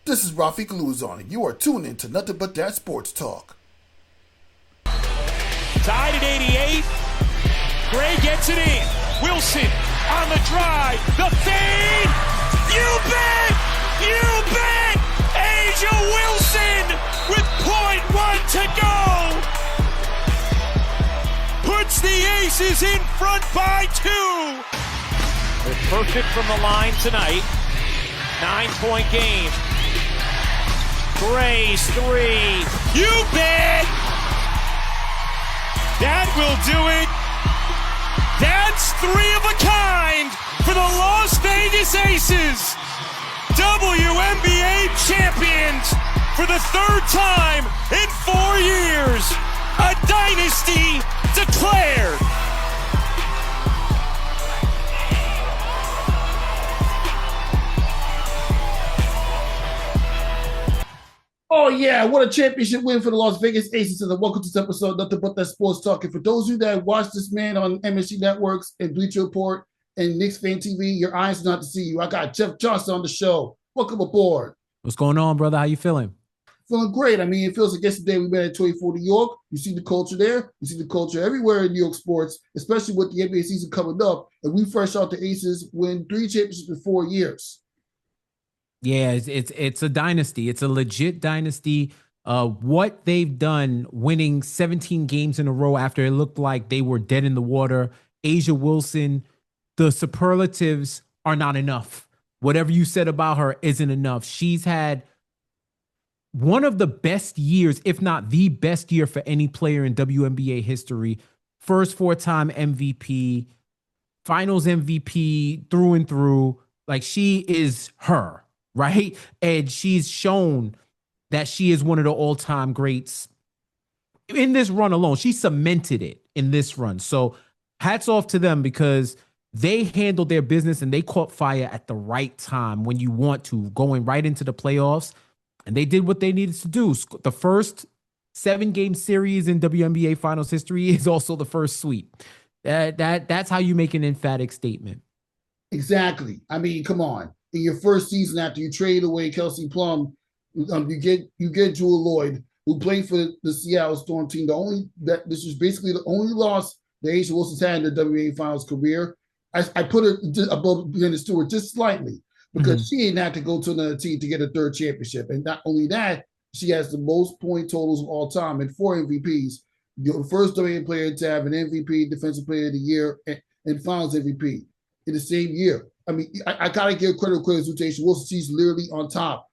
This is Rafiq Luzon, and you are tuned in to Nothing But That Sports Talk. Tied at 88. Gray gets it in. Wilson on the drive. The fade. You bet! You bet! Asia Wilson with .1 to go. Puts the Aces in front by 2. They're perfect from the line tonight. 9-point game. Gray's 3. You bet! That will do it. That's 3 of a kind for the Las Vegas Aces. WNBA champions for the 3rd time in 4 years. A dynasty declared. Oh, yeah, what a championship win for the Las Vegas Aces. And welcome to this episode of Nothing But That Sports Talk. And for those of you that watch this man on MSG Networks and Bleacher Report and Knicks Fan TV, your eyes are not to see you. I got Jeff Johnson on the show. Welcome aboard. What's going on, brother? How you feeling? Feeling great. I mean, it feels like yesterday we met at 24 New York. You see the culture there. You see the culture everywhere in New York sports, especially with the NBA season coming up. And we fresh out the Aces win 3 championships in 4 years. Yeah, it's a dynasty. It's a legit dynasty. What they've done, winning 17 games in a row after it looked like they were dead in the water. Asia Wilson, the superlatives are not enough. Whatever you said about her isn't enough. She's had one of the best years, if not the best year for any player in WNBA history. First 4-time MVP, finals MVP through and through. Like, she is her. Right. And she's shown that she is one of the all-time greats in this run alone. She cemented it in this run. So hats off to them because they handled their business and they caught fire at the right time when you want to, going right into the playoffs. And they did what they needed to do. The first 7-game series in WNBA finals history is also the first sweep. That's how you make an emphatic statement. Exactly. I mean, come on. In your first season after you trade away Kelsey Plum, you get Jewel Lloyd, who played for the Seattle Storm team. This was basically the only loss that Asia Wilson's had in the WNBA Finals career. I put her above Brenda Stewart just slightly because she didn't have to go to another team to get a 3rd championship. And not only that, she has the most point totals of all time and 4 MVPs. The first WNBA player to have an MVP, Defensive Player of the Year, and Finals MVP in the same year. I mean, I gotta give credit to Asia Wilson. She's literally on top.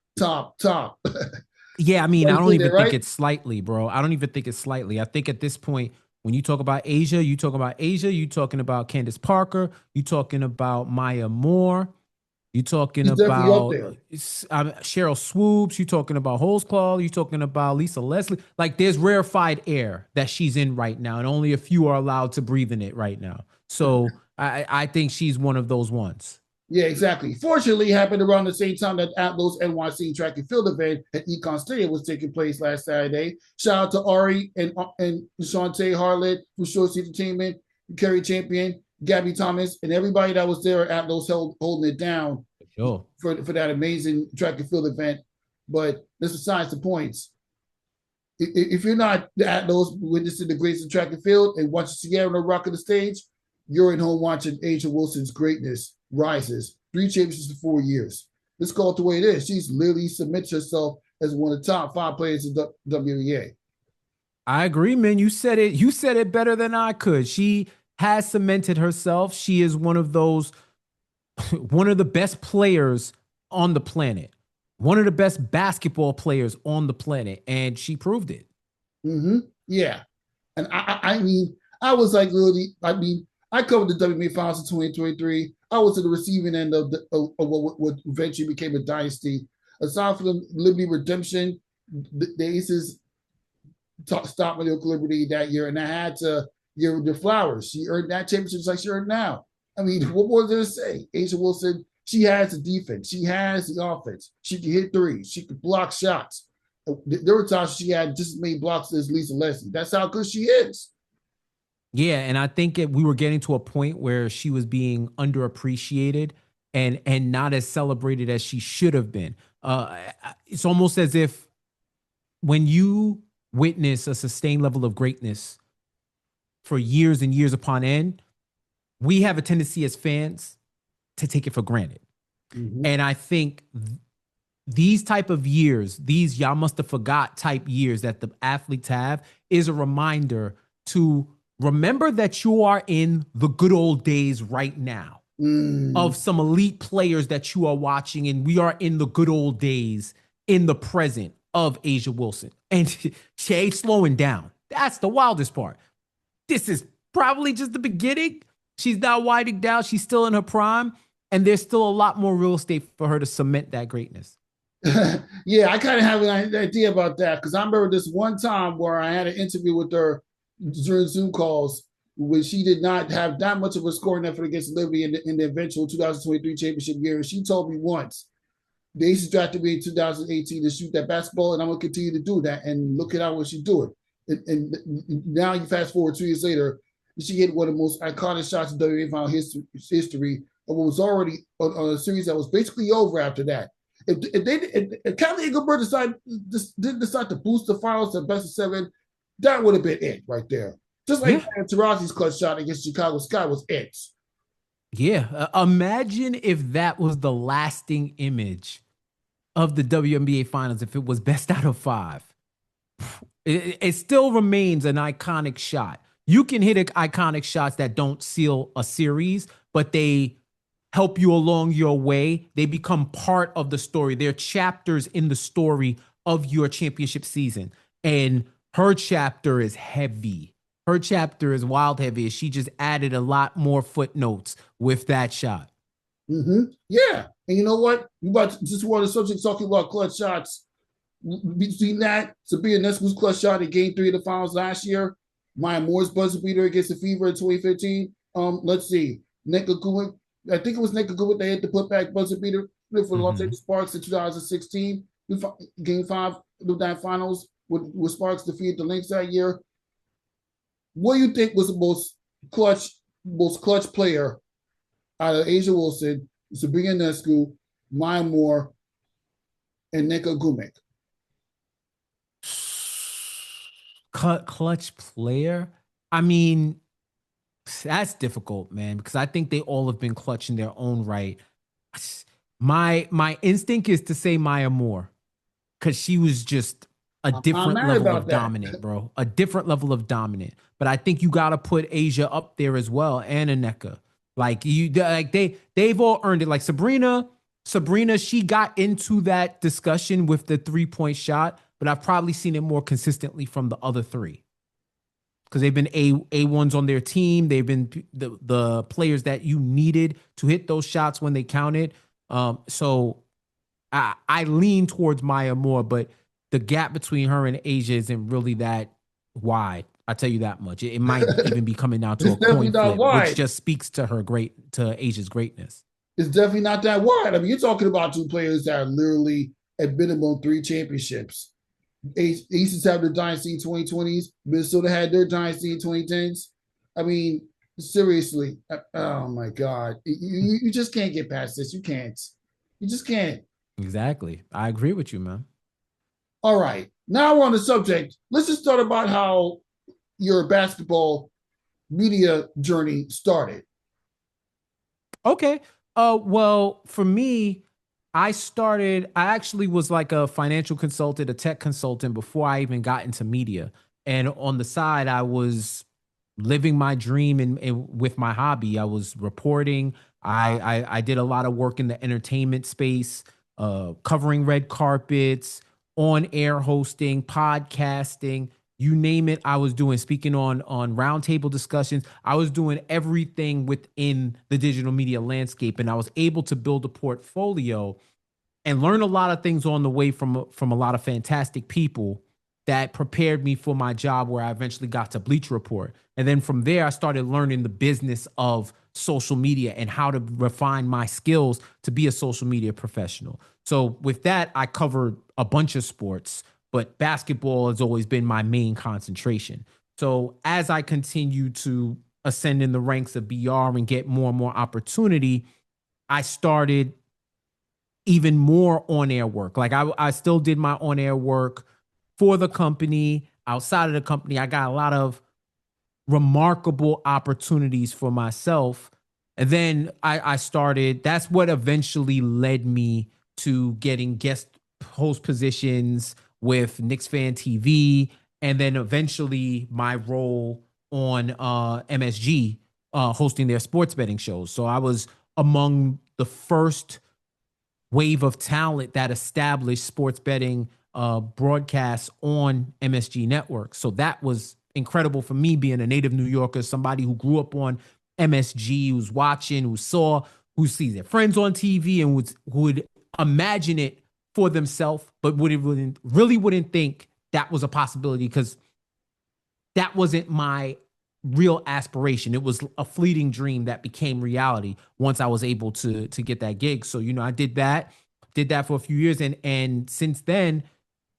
Yeah, I mean, I don't even think it's slightly, bro. I don't even think it's slightly. I think at this point, when you talk about Asia, you talking about Candace Parker, you talking about Maya Moore, you talking about Cheryl Swoops, you talking about Holtzclaw, you talking about Lisa Leslie. Like, there's rarefied air that she's in right now, and only a few are allowed to breathe in it right now. So I think she's one of those ones. Yeah, exactly. Fortunately, it happened around the same time that Atlas NYC track and field event at Econ Stadium was taking place last Saturday. Shout out to Ari and Shantae Harlett for Short Entertainment, Kerry Champion, Gabby Thomas, and everybody that was there at Atlas holding it down for that amazing track and field event. But this besides the points. If you're not at those witnessing the greatest track and field and watching Sierra rocking the stage, you're at home watching Asia Wilson's greatness rises. 3 championships in 4 years. Let's call it the way it is. She's literally submits herself as one of the top 5 players in WNBA. I agree, man. You said it. You said it better than I could. She has cemented herself. She is one of the best players on the planet. One of the best basketball players on the planet. And she proved it. Yeah. And I mean, I was like, literally, I covered the WNBA Finals in 2023. I was at the receiving end of what eventually became a dynasty. Aside from the Liberty redemption, the Aces stopped New York Liberty that year, and I had to give her the flowers. She earned that championship just like she earned now. I mean, what more is there to say? Asia Wilson, she has the defense. She has the offense. She can hit threes. She can block shots. There were times she had just as many blocks as Lisa Leslie. That's how good she is. Yeah, and I think we were getting to a point where she was being underappreciated and not as celebrated as she should have been. it's almost as if when you witness a sustained level of greatness for years and years upon end, we have a tendency as fans to take it for granted. Mm-hmm. And I think these type of years, these y'all must have forgot type years that the athletes have, is a reminder to remember that you are in the good old days right now of some elite players that you are watching, and we are in the good old days in the present of A'ja Wilson. And she ain't slowing down. That's the wildest part. This is probably just the beginning. She's not winding down. She's still in her prime, and there's still a lot more real estate for her to cement that greatness. Yeah, I kind of have an idea about that because I remember this one time where I had an interview with her during Zoom calls when she did not have that much of a scoring effort against Liberty in the eventual 2023 championship year. And she told me once, they Aces drafted me in 2018 to shoot that basketball, and I'm going to continue to do that. And look at how well she's doing. And now you fast forward 2 years later, she hit one of the most iconic shots in WNBA final history of what was already on a series that was basically over after that. If Kelly Engelbert didn't decide to boost the finals to best of 7, that would have been it right there. Just like Taurasi's clutch shot against Chicago Sky was it. Yeah. Imagine if that was the lasting image of the WNBA finals, if it was best out of 5. It still remains an iconic shot. You can hit iconic shots that don't seal a series, but they help you along your way. They become part of the story. They're chapters in the story of your championship season. And her chapter is heavy. Her chapter is wild heavy. She just added a lot more footnotes with that shot. Mm-hmm. Yeah. And you know what? Just one of the subjects talking about clutch shots. Between that, Sabina Nescu's clutch shot in Game 3 of the finals last year, Maya Moore's buzzer beater against the Fever in 2015. Let's see. Nneka Gumit, I think it was Nneka Gumit that hit the putback buzzer beater for the Los Angeles Sparks in 2016. Game 5 of that finals with Sparks defeated the Lynx that year. What do you think was the most clutch player out of A'ja Wilson, Sabina Nescu, Maya Moore, and Nneka Gumit? Clutch player? I mean, that's difficult, man, because I think they all have been clutch in their own right. My instinct is to say Maya Moore because she was just a different level of dominant, bro. A different level of dominant. But I think you got to put A'ja up there as well, and Nneka. They've all earned it. Like Sabrina, she got into that discussion with the 3-point shot, but I've probably seen it more consistently from the other 3. Because they've been A1s on their team. They've been the players that you needed to hit those shots when they counted. So I lean towards Maya Moore, but the gap between her and A'ja isn't really that wide. I'll tell you that much. It might even be coming down to a coin flip, which just speaks to A'ja's greatness. It's definitely not that wide. I mean, you're talking about 2 players that are literally at minimum 3 championships. Aces have their dynasty in 2020s. Minnesota had their dynasty in 2010s. I mean, seriously. Oh, my God. You just can't get past this. You can't. You just can't. Exactly. I agree with you, man. All right. Now we're on the subject. Let's just start about how your basketball media journey started. Okay. Well, for me, I actually was like a financial consultant, a tech consultant before I even got into media. And on the side, I was living my dream and with my hobby. I was reporting. I did a lot of work in the entertainment space, covering red carpets, on-air hosting, podcasting, you name it, I was doing. Speaking on roundtable discussions, I was doing everything within the digital media landscape, and I was able to build a portfolio and learn a lot of things on the way from a lot of fantastic people that prepared me for my job, where I eventually got to Bleacher Report. And then from there, I started learning the business of social media and how to refine my skills to be a social media professional. So with that, I covered a bunch of sports, but basketball has always been my main concentration. So as I continue to ascend in the ranks of BR and get more and more opportunity, I started even more on-air work. Like I still did my on-air work for the company. Outside of the company, I got a lot of remarkable opportunities for myself. And then I started, that's what eventually led me to getting guest host positions with Knicks Fan TV. And then eventually my role on MSG, hosting their sports betting shows. So I was among the first wave of talent that established sports betting broadcasts on MSG network. So that was incredible for me, being a native New Yorker, somebody who grew up on MSG, who's watching, who sees their friends on TV and would imagine it for themselves, but really wouldn't think that was a possibility, because that wasn't my real aspiration. It was a fleeting dream that became reality once I was able to get that gig. So, I did that for a few years. And since then,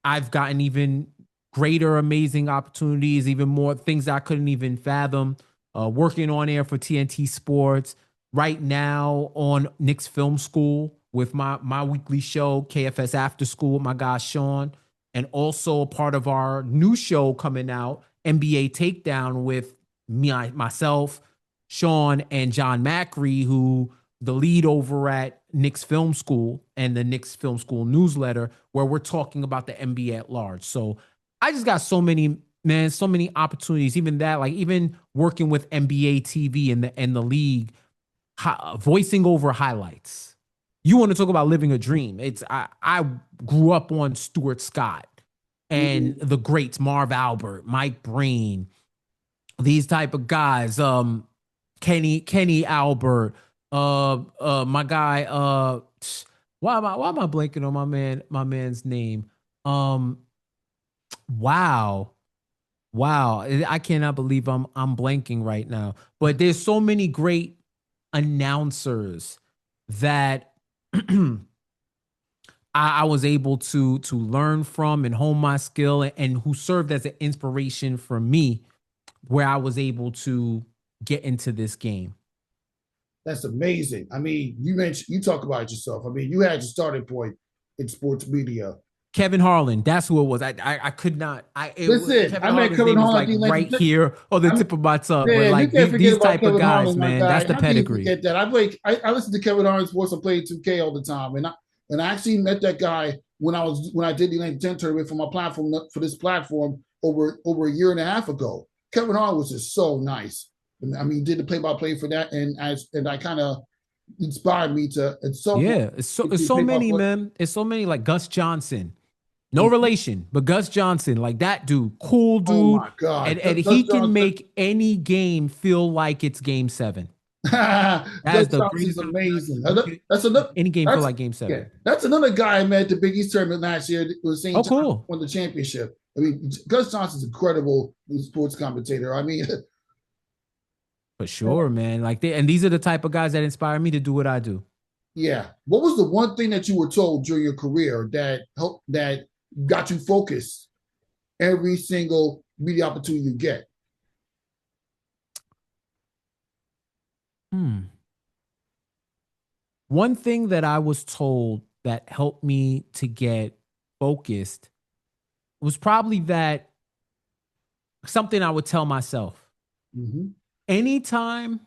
I've gotten even greater, amazing opportunities, even more things that I couldn't even fathom. Working on air for TNT Sports right now on Knicks Film School with my weekly show, KFS After School, with my guy Sean, and also a part of our new show coming out, NBA Takedown, with myself, Sean, and John Macri, who the lead over at Knicks Film School and the Knicks Film School newsletter, where we're talking about the NBA at large. So I just got so many opportunities. Even that, like even working with NBA TV and the league, voicing over highlights. You want to talk about living a dream? I grew up on Stuart Scott and the greats, Marv Albert, Mike Breen, these type of guys, Kenny Albert, my guy, why am I blanking on my man's name? Wow, I cannot believe I'm blanking right now. But there's so many great announcers that I was able to learn from and hone my skill, and who served as an inspiration for me, where I was able to get into this game. That's amazing. I mean, you talk about it yourself. I mean, you had your starting point in sports media. Kevin Harlan, that's who it was. I could not. Listen, I met Kevin Harlan like right here on the tip of my tongue. Man, but like you can't forget these about type Kevin of guys, Harlan, man, guy. that's the How can you pedigree. forget that? I listen to Kevin Harlan sports. I play 2K all the time, and I actually met that guy when I did the Atlantic 10 tournament for this platform over a year and a half ago. Kevin Harlan was just so nice. I mean, he did the play-by-play for that, and I kind of inspired me to. It's so many, man. It's so many, like Gus Johnson. No relation, but Gus Johnson, like that dude, cool dude. Oh my God. And he can make any game feel like it's game 7. That's amazing. Any game feel like game 7. Yeah, that's another guy I met at the Big East tournament last year. It was saying, cool. Won the championship. I mean, Gus Johnson's incredible sports commentator. I mean, for sure, man. And these are the type of guys that inspire me to do what I do. Yeah. What was the one thing that you were told during your career that got you focused every single media opportunity you get? One thing that I was told that helped me to get focused was probably that something I would tell myself. Anytime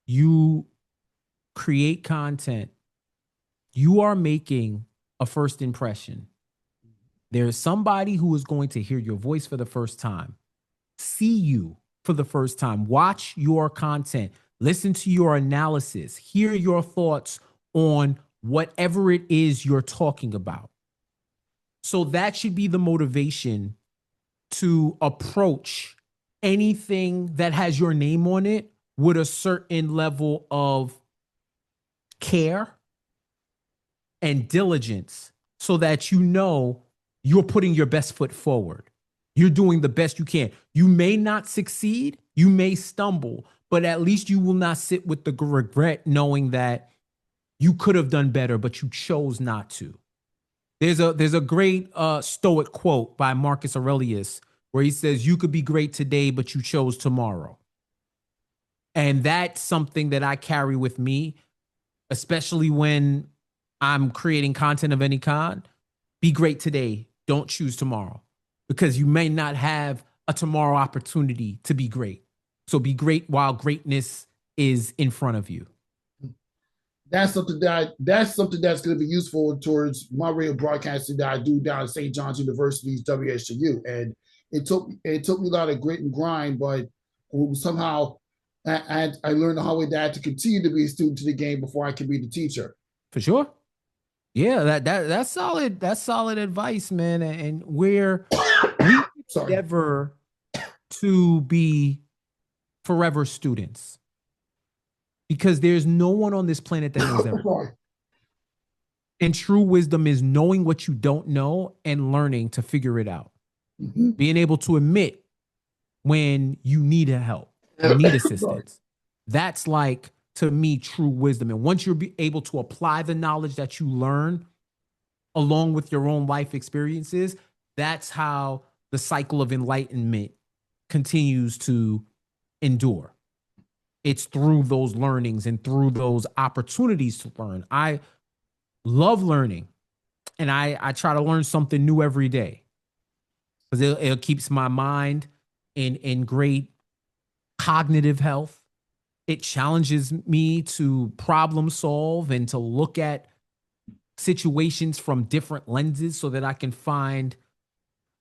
you create content, you are making a first impression. There's somebody who is going to hear your voice for the first time, see you for the first time, watch your content, listen to your analysis, hear your thoughts on whatever it is you're talking about. So that should be the motivation to approach anything that has your name on it with a certain level of care and diligence, so that you're putting your best foot forward. You're doing the best you can. You may not succeed, you may stumble, but at least you will not sit with the regret knowing that you could have done better, but you chose not to. There's a great Stoic quote by Marcus Aurelius where he says, you could be great today, but you chose tomorrow. And that's something that I carry with me, especially when I'm creating content of any kind. Be great today. Don't choose tomorrow because you may not have a tomorrow opportunity to be great. So be great while greatness is in front of you. That's something that's going to be useful towards my radio broadcasting that I do down at St. John's University's WSU. And it took me a lot of grit and grind, but somehow I learned the hard way that I had to continue to be a student to the game before I could be the teacher. For sure. Yeah, that's solid. That's solid advice, man. And we endeavor to be forever students because there's no one on this planet that knows everything. And true wisdom is knowing what you don't know and learning to figure it out. Mm-hmm. Being able to admit when you need help, you need assistance. That's like, to me, true wisdom. And once you're able to apply the knowledge that you learn along with your own life experiences, that's how the cycle of enlightenment continues to endure. It's through those learnings and through those opportunities to learn. I love learning, and I try to learn something new every day because it keeps my mind in great cognitive health. It challenges me to problem solve and to look at situations from different lenses so that I can find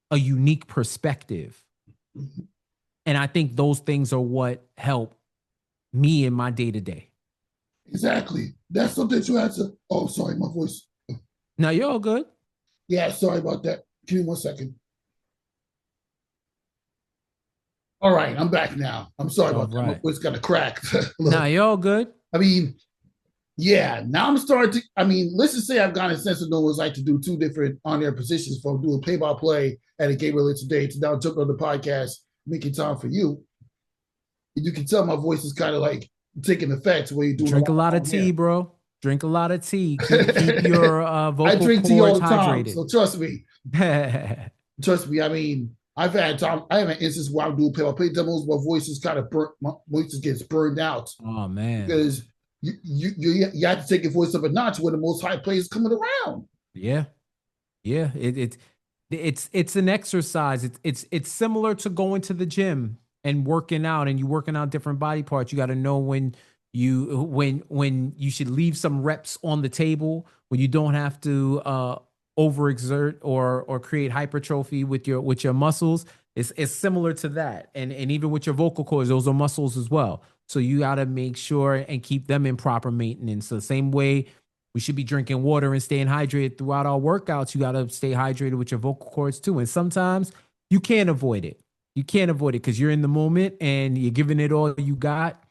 a unique perspective. And I think those things are what help me in my day-to-day. Exactly. That's something you have to. Oh, sorry, my voice. No, you're all good. Yeah, sorry about that. Give me 1 second. All right, I'm back now. I'm sorry about that. My voice got a crack. Nah, you're all good. I mean, yeah, now I'm starting to. I mean, let's just say I've got a sense of knowing what it's like to do two different on-air positions from doing play-by-play at a game related today to now jumping on the podcast, making time for you. You can tell my voice is kind of like taking effect when you do. Drink a lot of tea, bro. Drink a lot of tea. Keep your vocal I drink tea all the time, hydrated. so trust me. Trust me. I mean, I have an instance where I'm doing play-by-play demos. My voice is kind of burnt. My voice just gets burned out. Oh man, because you have to take your voice up a notch when the most high plays coming around. Yeah. It's an exercise. It's similar to going to the gym and working out, and you working out different body parts. You got to know when you should leave some reps on the table, when you don't have to overexert or create hypertrophy with your muscles. It's similar to that, and even with your vocal cords, those are muscles as well. So you got to make sure and keep them in proper maintenance. So the same way we should be drinking water and staying hydrated throughout our workouts, you got to stay hydrated with your vocal cords too. And sometimes you can't avoid it. You can't avoid it because you're in the moment and you're giving it all you got.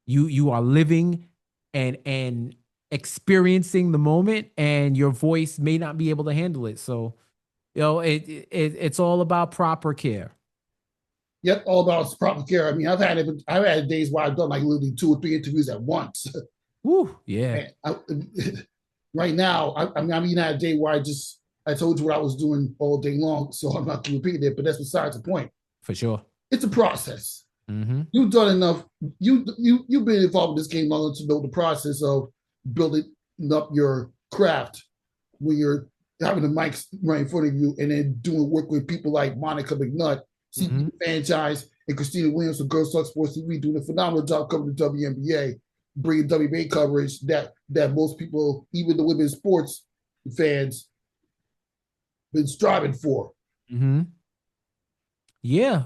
You are living and experiencing the moment, and your voice may not be able to handle it. So, it's all about proper care. Yep, all about proper care. I mean, I've had days where I've done like literally 2 or 3 interviews at once. Woo, yeah. Right now, I'm even at a day where I told you what I was doing all day long, so I'm not repeating it. But that's besides the point. For sure, it's a process. Mm-hmm. You've done enough. You've been involved in this game long enough to know the process of building up your craft when you're having the mics right in front of you, and then doing work with people like Monica McNutt, CP Franchise, and Christina Williams from Girls Talk Sports TV, doing a phenomenal job covering the WNBA, bringing WNBA coverage that most people, even the women's sports fans, been striving for. Mm-hmm. Yeah.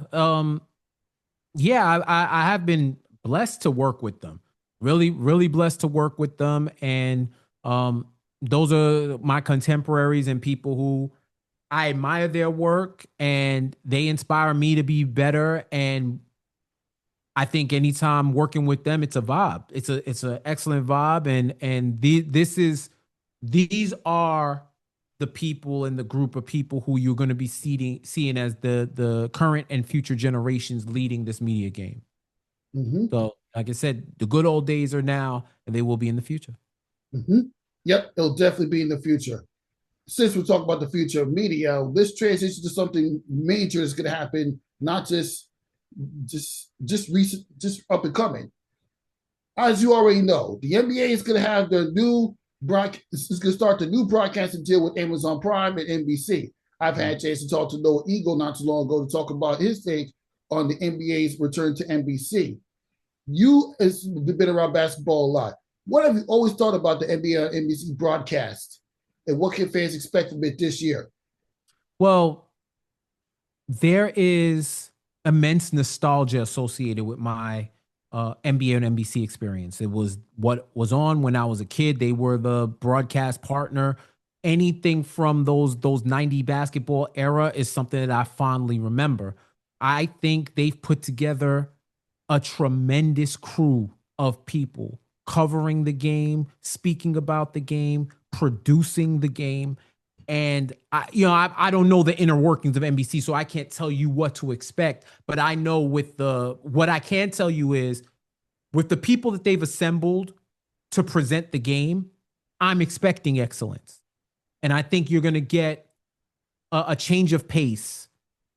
I have been blessed to work with them. Really, really blessed to work with them. And those are my contemporaries and people who I admire their work, and they inspire me to be better. And I think anytime working with them, it's a vibe. It's an excellent vibe. And these are the people and the group of people who you're going to be seeing as the current and future generations leading this media game. Mm-hmm. So, like I said, the good old days are now, and they will be in the future. Mm-hmm. Yep, it'll definitely be in the future. Since we're talking about the future of media, let's transition to something major that's going to happen, not just recent, just up and coming. As you already know, the NBA is going to have their new It's going to start the new broadcasting deal with Amazon Prime and NBC. I've had a chance to talk to Noah Eagle not too long ago to talk about his take on the NBA's return to NBC. You have been around basketball a lot. What have you always thought about the NBA and NBC broadcast? And what can fans expect from it this year? Well, there is immense nostalgia associated with my NBA and NBC experience. It was what was on when I was a kid. They were the broadcast partner. Anything from those 90 basketball era is something that I fondly remember. I think they've put together a tremendous crew of people covering the game, speaking about the game, producing the game. And I don't know the inner workings of NBC, so I can't tell you what to expect. But I know what I can tell you is with the people that they've assembled to present the game, I'm expecting excellence. And I think you're going to get a change of pace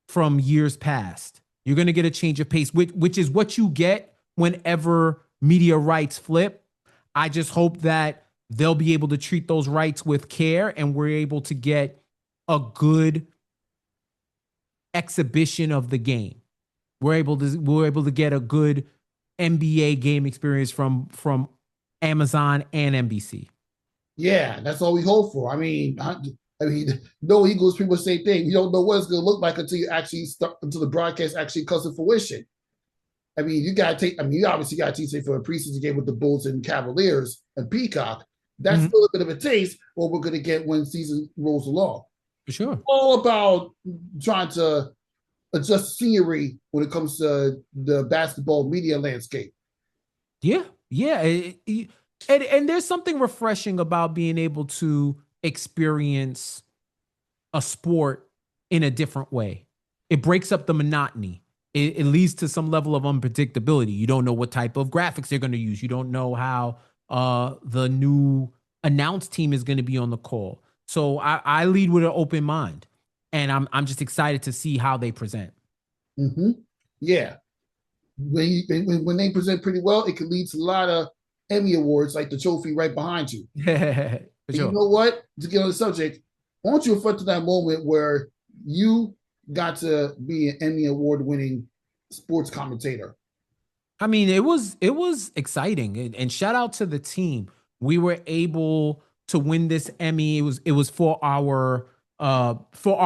from years past. You're going to get a change of pace, which is what you get whenever media rights flip. I just hope that they'll be able to treat those rights with care and we're able to get a good exhibition of the game. We're able to get a good NBA game experience from Amazon and NBC. Yeah, that's all we hope for. I mean, no Eagles people say thing. You don't know what it's going to look like until until the broadcast actually comes to fruition. I mean, you obviously got to teach it for a preseason game with the Bulls and Cavaliers and Peacock. That's still a bit of a taste what we're going to get when season rolls along. For sure. All about trying to adjust scenery when it comes to the basketball media landscape. Yeah. And there's something refreshing about being able to experience a sport in a different way. It breaks up the monotony. It leads to some level of unpredictability. You don't know what type of graphics they're going to use. You don't know how the new announced team is going to be on the call. So I lead with an open mind, and I'm just excited to see how they present. Mm-hmm. Yeah, when they present pretty well, it can lead to a lot of Emmy awards, like the trophy right behind you. Sure. You know what? To get on the subject, why don't you refer to that moment where you got to be an Emmy award-winning sports commentator? I mean, it was exciting, and shout out to the team. We were able to win this Emmy. It was for our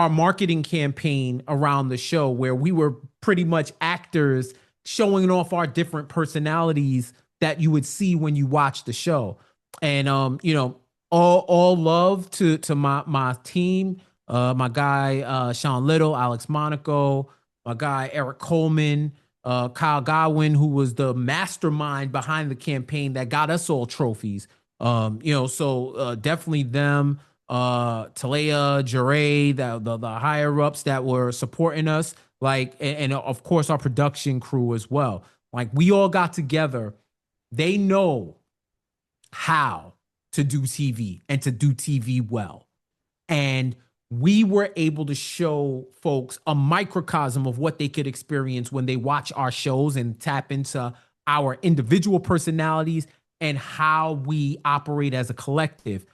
marketing campaign around the show, where we were pretty much actors showing off our different personalities that you would see when you watch the show. And all love to my team, my guy Sean Little, Alex Monaco, my guy Eric Coleman, Kyle Godwin, who was the mastermind behind the campaign that got us all trophies. So definitely them, Talea, Jure, the higher ups that were supporting us, and of course our production crew as well. Like, we all got together. They know how to do TV and to do TV well. And we were able to show folks a microcosm of what they could experience when they watch our shows and tap into our individual personalities and how we operate as a collective.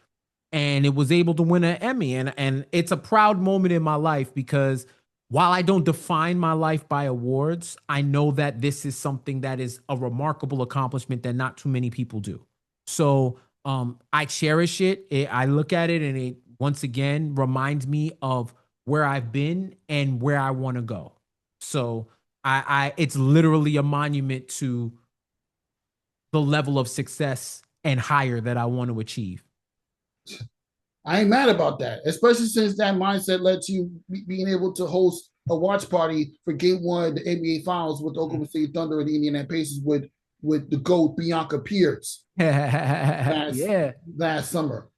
And it was able to win an Emmy. And it's a proud moment in my life, because while I don't define my life by awards, I know that this is something that is a remarkable accomplishment that not too many people do. So I cherish it. I look at it, and it once again reminds me of where I've been and where I want to go. So it's literally a monument to the level of success and higher that I want to achieve. I ain't mad about that, especially since that mindset led to you being able to host a watch party for Game 1 of the NBA Finals with the Oklahoma City Thunder and the Indiana Pacers with the GOAT Bianca Pierce last summer.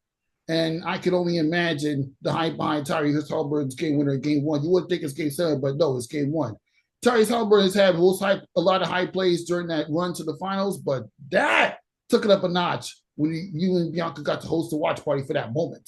And I could only imagine the hype behind Tyrese Halliburton's game winner in Game 1. You wouldn't think it's Game 7, but no, it's Game 1. Tyrese Halliburton has had a lot of high plays during that run to the finals, but that took it up a notch when you and Bianca got to host a watch party for that moment.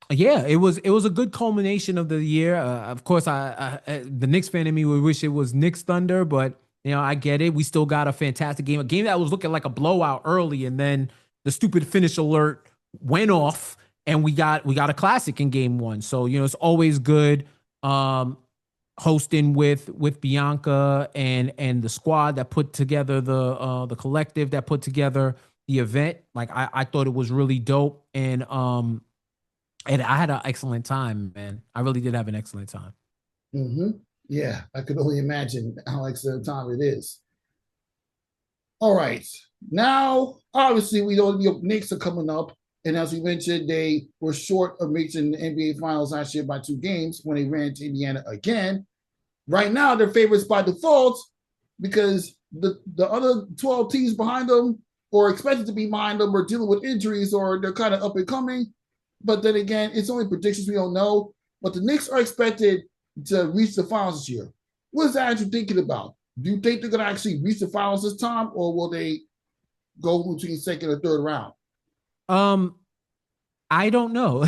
Yeah, it was a good culmination of the year. Of course, the Knicks fan in me would wish it was Knicks Thunder, but I get it. We still got a fantastic game, a game that was looking like a blowout early, and then the stupid finish alert went off, and we got a classic in game one. So, it's always good hosting with Bianca and the squad that put together the collective that put together the event. Like, I thought it was really dope, and I had an excellent time, man. I really did have an excellent time. Mm-hmm. Yeah, I could only imagine how excellent time it is. All right. Now, obviously, we know the Knicks are coming up. And as we mentioned, they were short of reaching the NBA Finals last year by 2 games when they ran to Indiana again. Right now, they're favorites by default because the other 12 teams behind them or expected to be behind them are dealing with injuries or they're kind of up and coming. But then again, it's only predictions. We don't know. But the Knicks are expected to reach the finals this year. What is that you're thinking about? Do you think they're going to actually reach the finals this time, or will they go between second or third round? I don't know. I know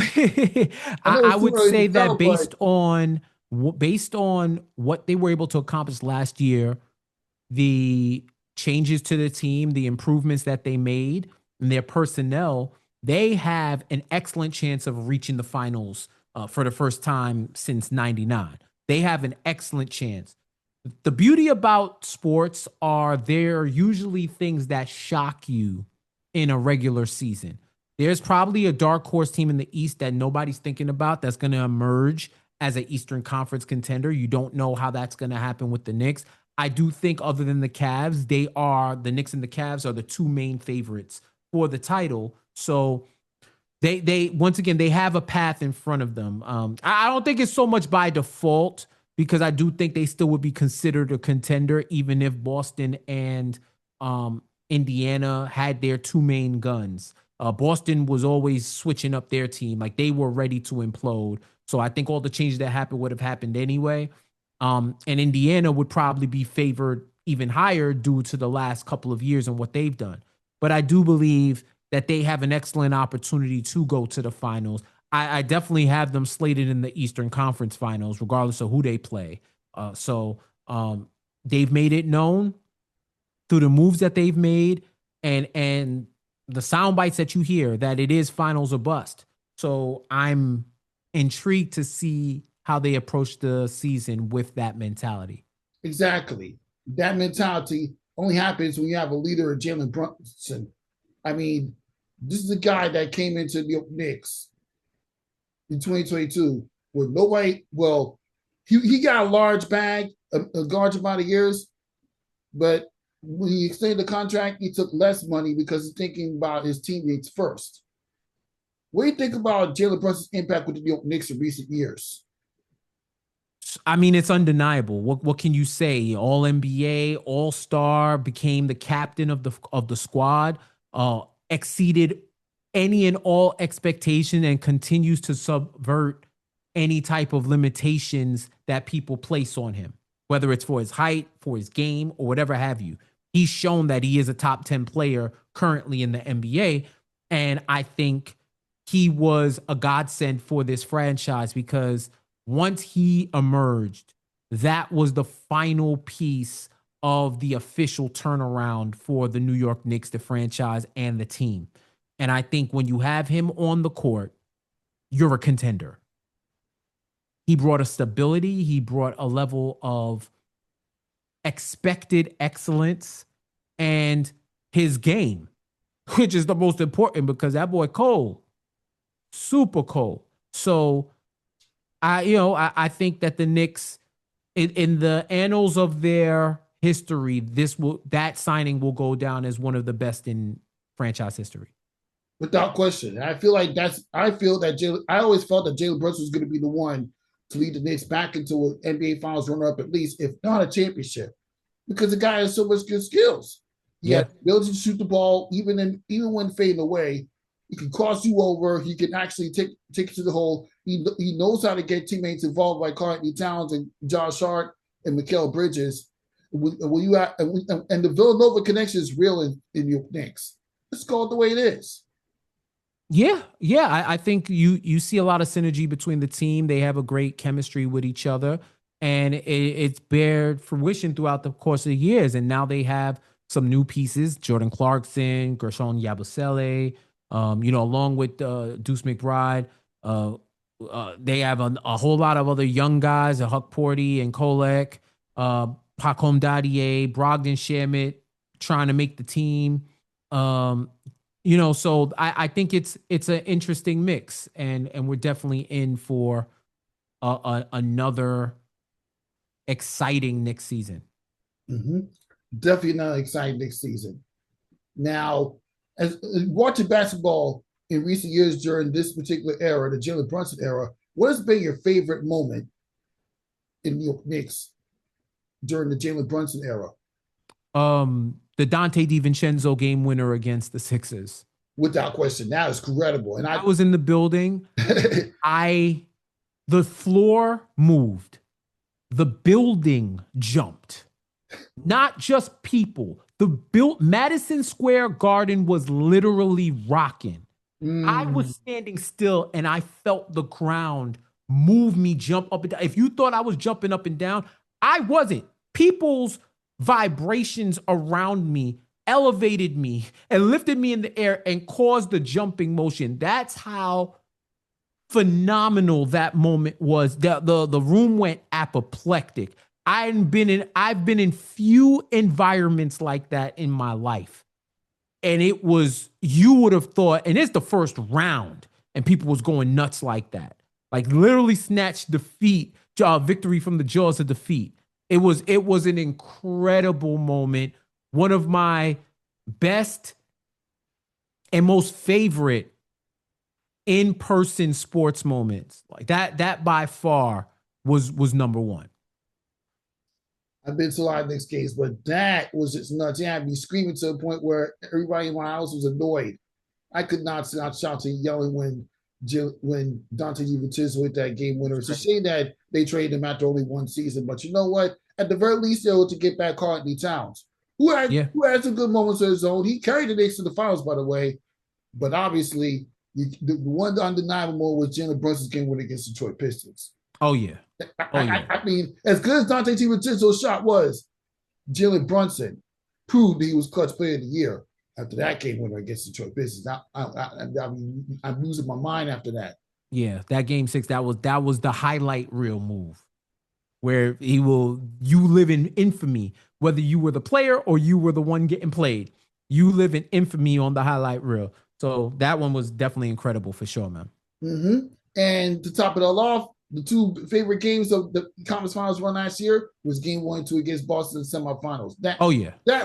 I it's too would early say to that tell, but based on what they were able to accomplish last year, the changes to the team, the improvements that they made, and their personnel, they have an excellent chance of reaching the finals for the first time since '99. They have an excellent chance. The beauty about sports are they're usually things that shock you in a regular season. There's probably a dark horse team in the East that nobody's thinking about that's going to emerge as an Eastern Conference contender. You don't know how that's going to happen with the Knicks. I do think, other than the Cavs, the Knicks and the Cavs are the 2 main favorites for the title. So they once again, they have a path in front of them. I don't think it's so much by default, because I do think they still would be considered a contender, even if Boston and Indiana had their 2 main guns. Boston was always switching up their team. Like, they were ready to implode. So I think all the changes that happened would have happened anyway. And Indiana would probably be favored even higher due to the last couple of years and what they've done. But I do believe that they have an excellent opportunity to go to the finals. I definitely have them slated in the Eastern Conference Finals, regardless of who they play. So they've made it known through the moves that they've made and the sound bites that you hear that it is finals or bust. So I'm intrigued to see how they approach the season with that mentality. exactly. That mentality only happens when you have a leader of Jalen Bronson. I mean, this is a guy that came into the York Knicks in 2022 with nobody. Well, he got a large bag, a large amount of years, but when he extended the contract, he took less money because he's thinking about his teammates first. What do you think about Jalen Brunson's impact with the New York Knicks in recent years? I mean, it's undeniable. What can you say? All NBA, All Star, became the captain of the squad, exceeded any and all expectation, and continues to subvert any type of limitations that people place on him, whether it's for his height, for his game, or whatever have you. He's shown that he is a top 10 player currently in the NBA. And I think he was a godsend for this franchise, because once he emerged, that was the final piece of the official turnaround for the New York Knicks, the franchise, and the team. And I think when you have him on the court, you're a contender. He brought a stability. He brought a level of expected excellence, and his game, which is the most important, because that boy cold, super cold. So I think that the Knicks, in the annals of their history, that signing will go down as one of the best in franchise history. Without question. I always felt that Jalen Brunson was going to be the one to lead the Knicks back into an NBA Finals runner-up, at least, if not a championship, because the guy has so much good skills. He has the ability to shoot the ball, even when fading away. He can cross you over. He can actually take it to the hole. He knows how to get teammates involved, like Karl-Anthony Towns and Josh Hart and Mikal Bridges. And the Villanova connection is real in your Knicks. Let's call it the way it is. Yeah. I think you see a lot of synergy between the team. They have a great chemistry with each other, and it's bared fruition throughout the course of the years. And now they have some new pieces: Jordan Clarkson, Gershon Yabusele, Along with Deuce McBride. They have a whole lot of other young guys, Huck Porty and Kolek, Pacom Dadier, Brogdon Shamit trying to make the team. So I think it's an interesting mix, and we're definitely in for another exciting next season. Mm-hmm. Definitely not exciting next season. Now, as watching basketball in recent years during this particular era, the Jalen Brunson era, what has been your favorite moment in New York Knicks during the Jalen Brunson era? The Dante DiVincenzo game winner against the Sixers. Without question, that is credible. And I was in the building. The floor moved. The building jumped. Not just people. Madison Square Garden was literally rocking. I was standing still and I felt the ground move me, jump up and down. If you thought I was jumping up and down, I wasn't. People's vibrations around me elevated me and lifted me in the air and caused the jumping motion. That's how phenomenal that moment was. The room went apoplectic. I've been in few environments like that in my life. And you would have thought, and it's the first round, and people was going nuts like that. Like literally snatched victory from the jaws of defeat. It was an incredible moment. One of my best and most favorite in-person sports moments. Like that by far was number one. I've been to a lot of Knicks games, but that was just nuts. You had me screaming to the point where everybody in my house was annoyed. I could not stop shouting, yelling when Dante DiVincenzo hit that game winner. It's a shame that they traded him after only one season, but you know what? At the very least, they were to get back Karl-Anthony Towns, who had some good moments of his own. He carried the Knicks to the finals, by the way, but obviously the one undeniable was Jalen Brunson's game winner against the Detroit Pistons. Oh yeah. I mean, as good as Dante DiVincenzo's shot was, Jalen Brunson proved that he was clutch player of the year after that game winner against the Detroit Pistons. I'm losing my mind after that. Yeah, that game 6, that was the highlight reel move, where you live in infamy, whether you were the player or you were the one getting played. You live in infamy on the highlight reel. So that one was definitely incredible for sure, man. Mm-hmm. And to top it all off, the two favorite games of the conference finals run last year was game 1 and 2 against Boston in the semifinals. That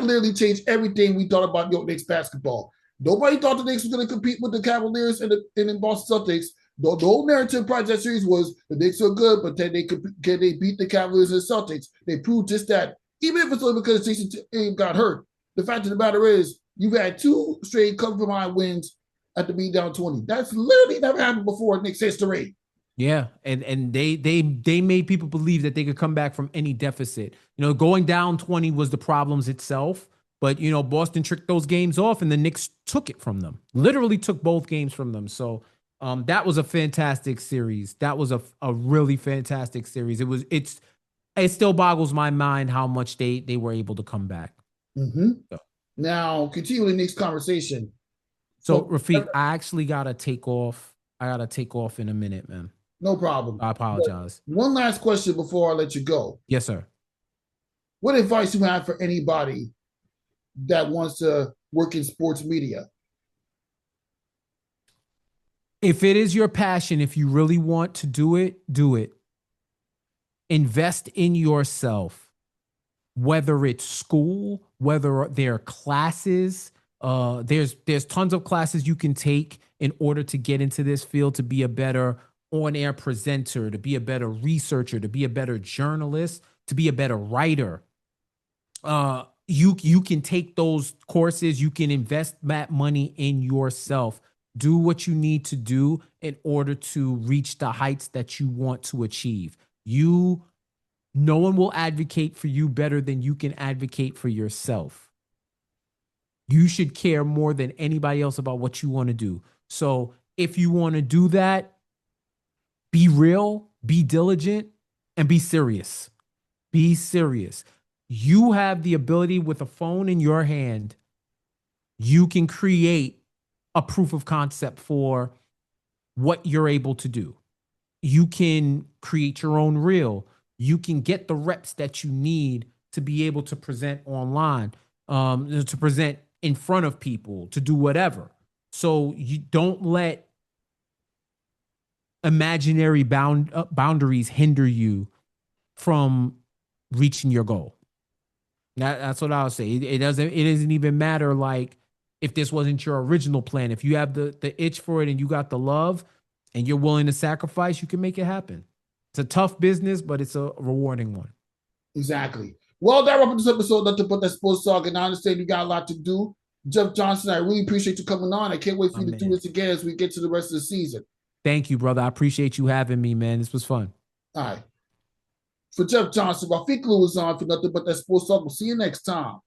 literally changed everything we thought about New York Knicks basketball. Nobody thought the Knicks was going to compete with the Cavaliers and the Boston Celtics. The whole narrative prior to that series was the Knicks are good, but then can they beat the Cavaliers and the Celtics? They proved just that. Even if it's only because Jason Tatum got hurt, the fact of the matter is you've had 2 straight come-from-behind wins at the beat down 20. That's literally never happened before in Knicks history. Yeah, and they made people believe that they could come back from any deficit. Going down 20 was the problems itself, but Boston tricked those games off, and the Knicks took it from them. Literally took both games from them. So that was a fantastic series. That was a really fantastic series. It still boggles my mind how much they were able to come back. Mm-hmm. So. Now, continuing the Knicks conversation. So Rafiq, I actually gotta take off. I gotta take off in a minute, man. No problem. I apologize. But one last question before I let you go. Yes, sir. What advice you have for anybody that wants to work in sports media? If it is your passion, if you really want to do it, do it. Invest in yourself, whether it's school, whether they're classes. There's tons of classes you can take in order to get into this field, to be a better on-air presenter, to be a better researcher, to be a better journalist, to be a better writer. You can take those courses. You can invest that money in yourself. Do what you need to do in order to reach the heights that you want to achieve. No one will advocate for you better than you can advocate for yourself. You should care more than anybody else about what you want to do. So if you want to do that, be real, be diligent, and be serious. Be serious. You have the ability with a phone in your hand. You can create a proof of concept for what you're able to do. You can create your own reel. You can get the reps that you need to be able to present online, to present in front of people, to do whatever. So you don't let imaginary boundaries hinder you from reaching your goal. That's what I'll say. It doesn't even matter like if this wasn't your original plan. If you have the itch for it and you got the love and you're willing to sacrifice, you can make it happen. It's a tough business, but it's a rewarding one. Exactly. Well, that wraps up this episode. Not to put that sports talk, and I understand you got a lot to do. Jeff Johnson, I really appreciate you coming on. I can't wait for you to do this again as we get to the rest of the season. Thank you, brother. I appreciate you having me, man. This was fun. All right. For Jeff Johnson, Rafiq Lewis on for Nothing But That Sports Talk. We'll see you next time.